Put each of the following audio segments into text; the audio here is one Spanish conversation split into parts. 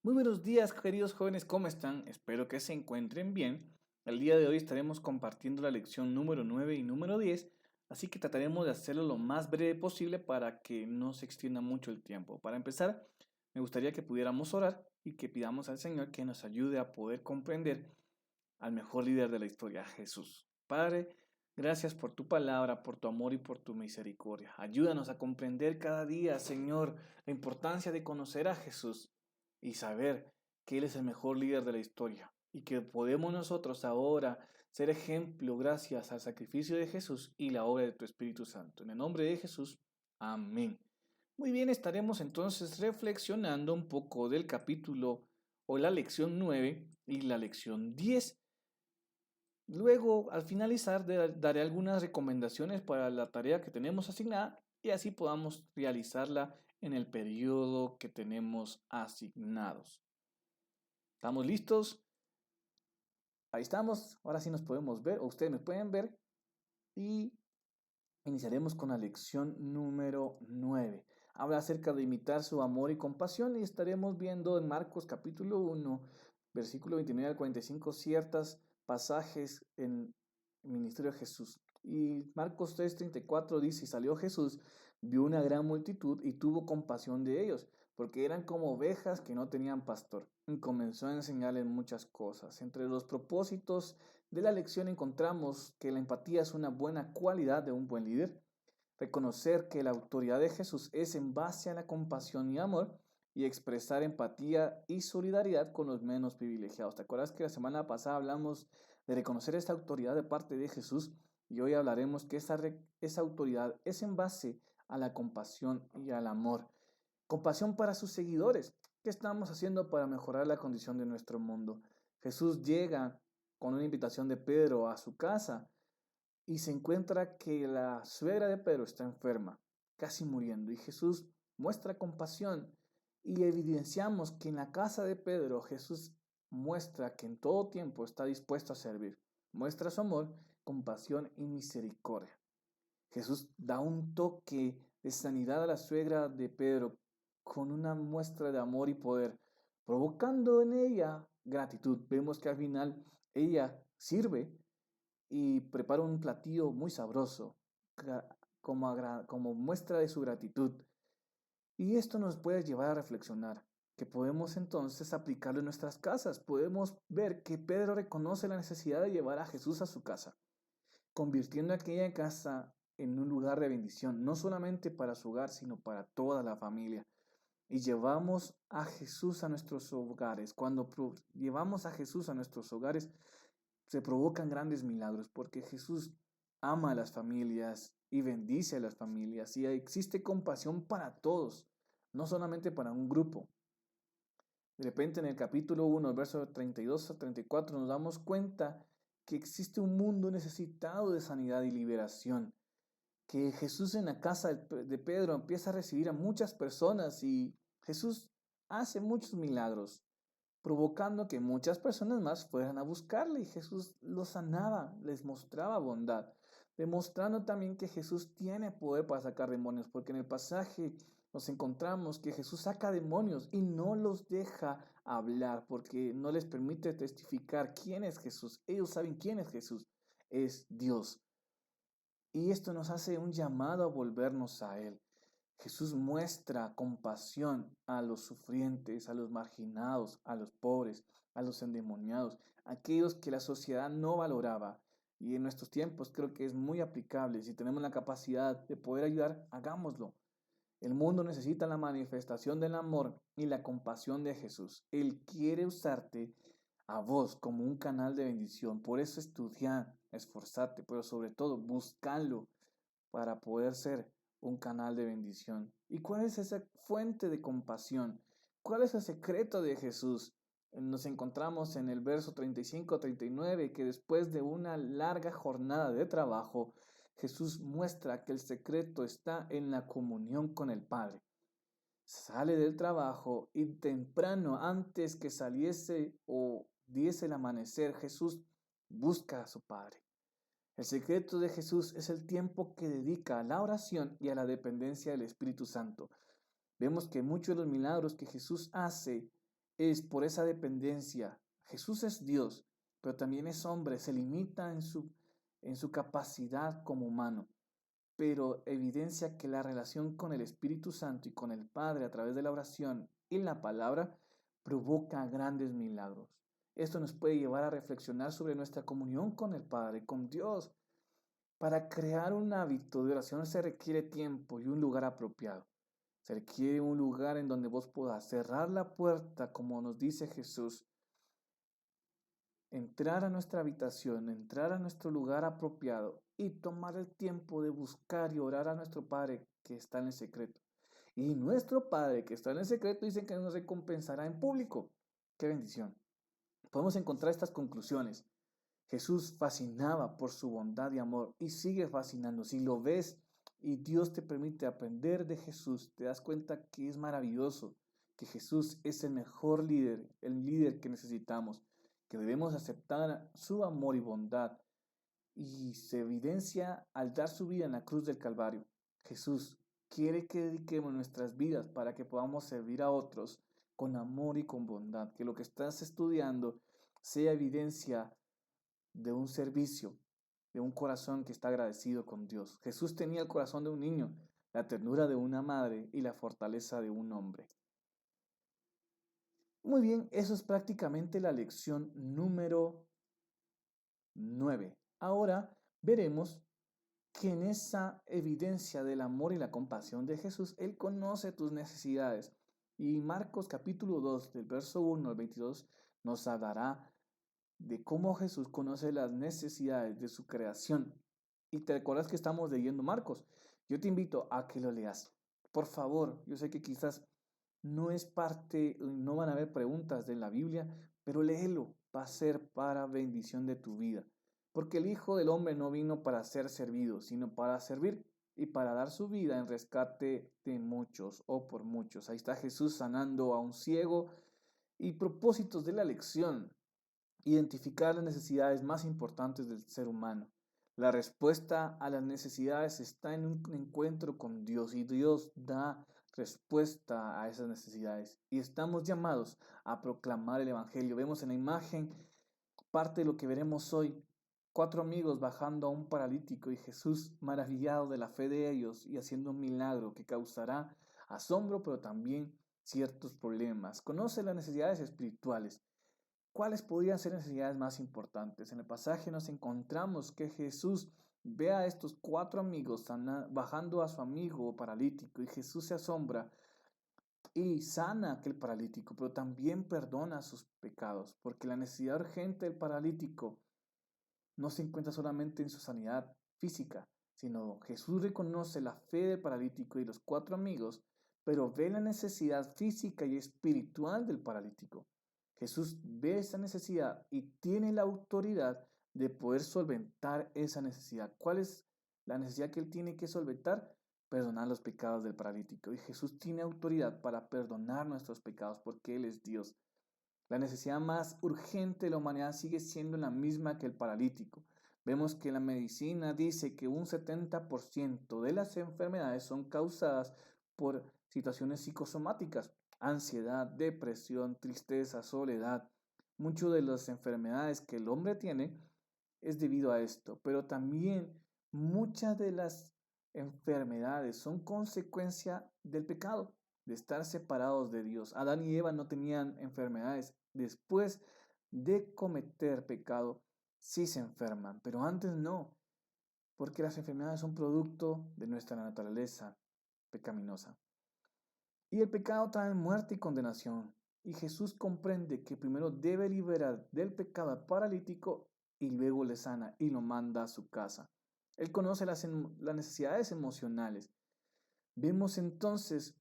Muy buenos días, queridos jóvenes, ¿cómo están? Espero que se encuentren bien. El día de hoy estaremos compartiendo la lección número 9 y número 10, así que trataremos de hacerlo lo más breve posible para que no se extienda mucho el tiempo. Para empezar, me gustaría que pudiéramos orar y que pidamos al Señor que nos ayude a poder comprender al mejor líder de la historia, Jesús. Padre, gracias por tu palabra, por tu amor y por tu misericordia. Ayúdanos a comprender cada día, Señor, la importancia de conocer a Jesús y saber que Él es el mejor líder de la historia y que podemos nosotros ahora ser ejemplo gracias al sacrificio de Jesús y la obra de tu Espíritu Santo. En el nombre de Jesús, amén. Muy bien, estaremos entonces reflexionando un poco del capítulo o la lección 9 y la lección 10. Luego, al finalizar, daré algunas recomendaciones para la tarea que tenemos asignada y así podamos realizarla en el periodo que tenemos asignados. ¿Estamos listos? Ahí estamos. Ahora sí nos podemos ver, o ustedes me pueden ver. Y iniciaremos con la lección número 9. Habla acerca de imitar su amor y compasión y estaremos viendo en Marcos capítulo 1, versículo 29 al 45, ciertos pasajes en el ministerio de Jesús. Y Marcos 3:34 dice, y salió Jesús, vio una gran multitud y tuvo compasión de ellos, porque eran como ovejas que no tenían pastor. Y comenzó a enseñarles muchas cosas. Entre los propósitos de la lección encontramos que la empatía es una buena cualidad de un buen líder, reconocer que la autoridad de Jesús es en base a la compasión y amor y expresar empatía y solidaridad con los menos privilegiados. ¿Te acuerdas que la semana pasada hablamos de reconocer esta autoridad de parte de Jesús? Y hoy hablaremos que esa autoridad es en base a la compasión y al amor. Compasión para sus seguidores. ¿Qué estamos haciendo para mejorar la condición de nuestro mundo? Jesús llega con una invitación de Pedro a su casa y se encuentra que la suegra de Pedro está enferma, casi muriendo, y Jesús muestra compasión y evidenciamos que en la casa de Pedro Jesús muestra que en todo tiempo está dispuesto a servir, muestra su amor, compasión y misericordia. Jesús da un toque de sanidad a la suegra de Pedro con una muestra de amor y poder, provocando en ella gratitud. Vemos que al final ella sirve y prepara un platillo muy sabroso como muestra de su gratitud. Y esto nos puede llevar a reflexionar, que podemos entonces aplicarlo en nuestras casas. Podemos ver que Pedro reconoce la necesidad de llevar a Jesús a su casa, convirtiendo aquella casa en un lugar de bendición, no solamente para su hogar, sino para toda la familia. Y llevamos a Jesús a nuestros hogares. Cuando llevamos a Jesús a nuestros hogares, se provocan grandes milagros, porque Jesús ama a las familias y bendice a las familias, y existe compasión para todos, no solamente para un grupo. De repente en el capítulo 1, versos 32 a 34, nos damos cuenta que existe un mundo necesitado de sanidad y liberación, que Jesús en la casa de Pedro empieza a recibir a muchas personas y Jesús hace muchos milagros, provocando que muchas personas más fueran a buscarle, y Jesús los sanaba, les mostraba bondad, demostrando también que Jesús tiene poder para sacar demonios, porque en el pasaje nos encontramos que Jesús saca demonios y no los deja hablar, porque no les permite testificar quién es Jesús. Ellos saben quién es Jesús, es Dios. Y esto nos hace un llamado a volvernos a Él. Jesús muestra compasión a los sufrientes, a los marginados, a los pobres, a los endemoniados, a aquellos que la sociedad no valoraba. Y en nuestros tiempos creo que es muy aplicable. Si tenemos la capacidad de poder ayudar, hagámoslo. El mundo necesita la manifestación del amor y la compasión de Jesús. Él quiere usarte a vos como un canal de bendición. Por eso estudiar, esforzarte, pero sobre todo buscarlo para poder ser un canal de bendición. ¿Y cuál es esa fuente de compasión? ¿Cuál es el secreto de Jesús? Nos encontramos en el verso 35-39 que después de una larga jornada de trabajo, Jesús muestra que el secreto está en la comunión con el Padre. Sale del trabajo y temprano, antes que saliese o diese el amanecer, Jesús busca a su Padre. El secreto de Jesús es el tiempo que dedica a la oración y a la dependencia del Espíritu Santo. Vemos que muchos de los milagros que Jesús hace es por esa dependencia. Jesús es Dios, pero también es hombre, se limita en su capacidad como humano, pero evidencia que la relación con el Espíritu Santo y con el Padre a través de la oración y la palabra provoca grandes milagros. Esto nos puede llevar a reflexionar sobre nuestra comunión con el Padre, con Dios. Para crear un hábito de oración se requiere tiempo y un lugar apropiado. Se requiere un lugar en donde vos puedas cerrar la puerta, como nos dice Jesús, entrar a nuestra habitación, entrar a nuestro lugar apropiado y tomar el tiempo de buscar y orar a nuestro Padre que está en el secreto. Y nuestro Padre que está en el secreto dice que nos recompensará en público. ¡Qué bendición! Podemos encontrar estas conclusiones. Jesús fascinaba por su bondad y amor y sigue fascinando. Si lo ves y Dios te permite aprender de Jesús, te das cuenta que es maravilloso, que Jesús es el mejor líder, el líder que necesitamos, que debemos aceptar su amor y bondad. Y se evidencia al dar su vida en la cruz del Calvario. Jesús quiere que dediquemos nuestras vidas para que podamos servir a otros con amor y con bondad. Que lo que estás estudiando sea evidencia de un servicio, de un corazón que está agradecido con Dios. Jesús tenía el corazón de un niño, la ternura de una madre y la fortaleza de un hombre. Muy bien, eso es prácticamente la lección número 9. Ahora veremos que en esa evidencia del amor y la compasión de Jesús, Él conoce tus necesidades. Y Marcos capítulo 2, del verso 1 al 22, nos hablará de cómo Jesús conoce las necesidades de su creación. Y te recuerdas que estamos leyendo Marcos. Yo te invito a que lo leas. Por favor, yo sé que quizás no es parte, no van a haber preguntas de la Biblia, pero léelo, va a ser para bendición de tu vida. Porque el Hijo del Hombre no vino para ser servido, sino para servir y para dar su vida en rescate de muchos o por muchos. Ahí está Jesús sanando a un ciego y propósitos de la lección. Identificar las necesidades más importantes del ser humano. La respuesta a las necesidades está en un encuentro con Dios y Dios da respuesta a esas necesidades. Y estamos llamados a proclamar el Evangelio. Vemos en la imagen parte de lo que veremos hoy. 4 amigos bajando a un paralítico y Jesús maravillado de la fe de ellos y haciendo un milagro que causará asombro, pero también ciertos problemas. Conoce las necesidades espirituales. ¿Cuáles podrían ser necesidades más importantes? En el pasaje nos encontramos que Jesús ve a estos 4 amigos bajando a su amigo paralítico y Jesús se asombra y sana a aquel paralítico, pero también perdona sus pecados, porque la necesidad urgente del paralítico no se encuentra solamente en su sanidad física, sino Jesús reconoce la fe del paralítico y los 4 amigos, pero ve la necesidad física y espiritual del paralítico. Jesús ve esa necesidad y tiene la autoridad de poder solventar esa necesidad. ¿Cuál es la necesidad que él tiene que solventar? Perdonar los pecados del paralítico. Y Jesús tiene autoridad para perdonar nuestros pecados porque Él es Dios. La necesidad más urgente de la humanidad sigue siendo la misma que el paralítico. Vemos que la medicina dice que un 70% de las enfermedades son causadas por situaciones psicosomáticas, ansiedad, depresión, tristeza, soledad. Muchas de las enfermedades que el hombre tiene es debido a esto, pero también muchas de las enfermedades son consecuencia del pecado, de estar separados de Dios. Adán y Eva no tenían enfermedades. Después de cometer pecado, sí se enferman, pero antes no, porque las enfermedades son producto de nuestra naturaleza pecaminosa. Y el pecado trae muerte y condenación. Y Jesús comprende que primero debe liberar del pecado al paralítico y luego le sana y lo manda a su casa. Él conoce las necesidades emocionales. Vemos entonces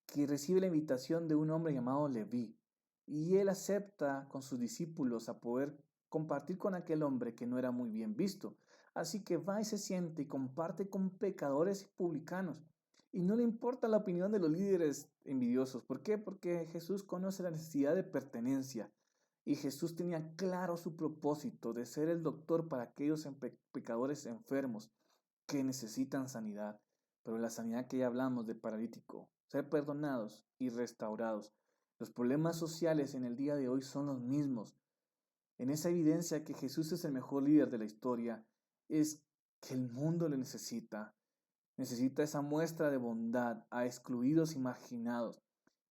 que recibe la invitación de un hombre llamado Leví y él acepta con sus discípulos a poder compartir con aquel hombre que no era muy bien visto. Así que va y se siente y comparte con pecadores y publicanos. Y no le importa la opinión de los líderes envidiosos. ¿Por qué? Porque Jesús conoce la necesidad de pertenencia. Y Jesús tenía claro su propósito de ser el doctor para aquellos pecadores enfermos que necesitan sanidad. Pero la sanidad que ya hablamos de paralítico, ser perdonados y restaurados, Los problemas sociales en el día de hoy son los mismos. En esa evidencia que Jesús es el mejor líder de la historia, es que el mundo le necesita. Necesita esa muestra de bondad a excluidos y marginados,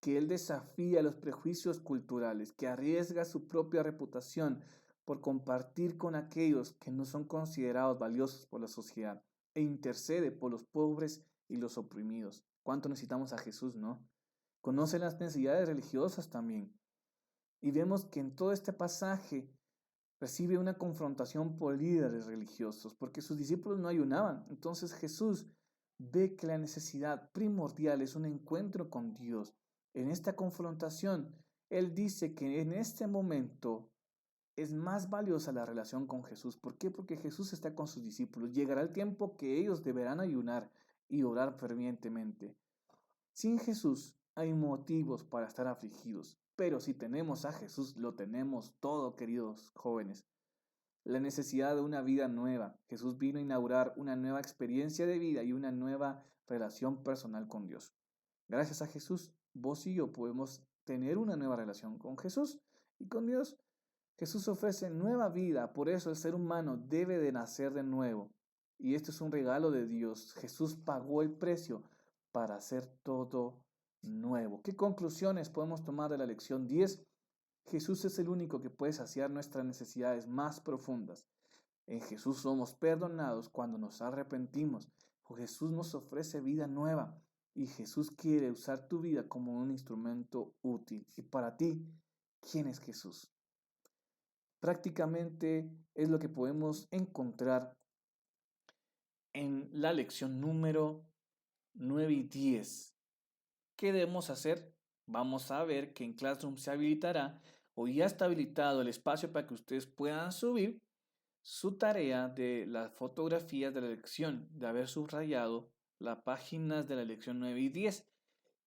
que Él desafía los prejuicios culturales, que arriesga su propia reputación por compartir con aquellos que no son considerados valiosos por la sociedad e intercede por los pobres y los oprimidos. ¿Cuánto necesitamos a Jesús, no? Conoce las necesidades religiosas también. Y vemos que en todo este pasaje recibe una confrontación por líderes religiosos, porque sus discípulos no ayunaban. Entonces Jesús ve que la necesidad primordial es un encuentro con Dios. En esta confrontación, Él dice que en este momento es más valiosa la relación con Jesús. ¿Por qué? Porque Jesús está con sus discípulos. Llegará el tiempo que ellos deberán ayunar y orar fervientemente. Sin Jesús hay motivos para estar afligidos, pero si tenemos a Jesús, lo tenemos todo, queridos jóvenes. La necesidad de una vida nueva. Jesús vino a inaugurar una nueva experiencia de vida y una nueva relación personal con Dios. Gracias a Jesús, vos y yo podemos tener una nueva relación con Jesús y con Dios. Jesús ofrece nueva vida, por eso el ser humano debe de nacer de nuevo. Y esto es un regalo de Dios. Jesús pagó el precio para hacer todo nuevo. ¿Qué conclusiones podemos tomar de la lección 10? Jesús es el único que puede saciar nuestras necesidades más profundas. En Jesús somos perdonados cuando nos arrepentimos. Jesús nos ofrece vida nueva y Jesús quiere usar tu vida como un instrumento útil. Y para ti, ¿quién es Jesús? Prácticamente es lo que podemos encontrar en la lección número 9 y 10. ¿Qué debemos hacer? Vamos a ver que en Classroom se habilitará o ya está habilitado el espacio para que ustedes puedan subir su tarea de las fotografías de la lección, de haber subrayado las páginas de la lección 9 y 10.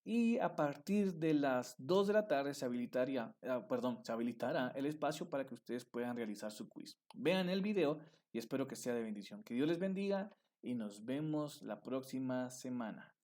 Y a partir de las 2 de la tarde se habilitará el espacio para que ustedes puedan realizar su quiz. Vean el video y espero que sea de bendición. Que Dios les bendiga y nos vemos la próxima semana.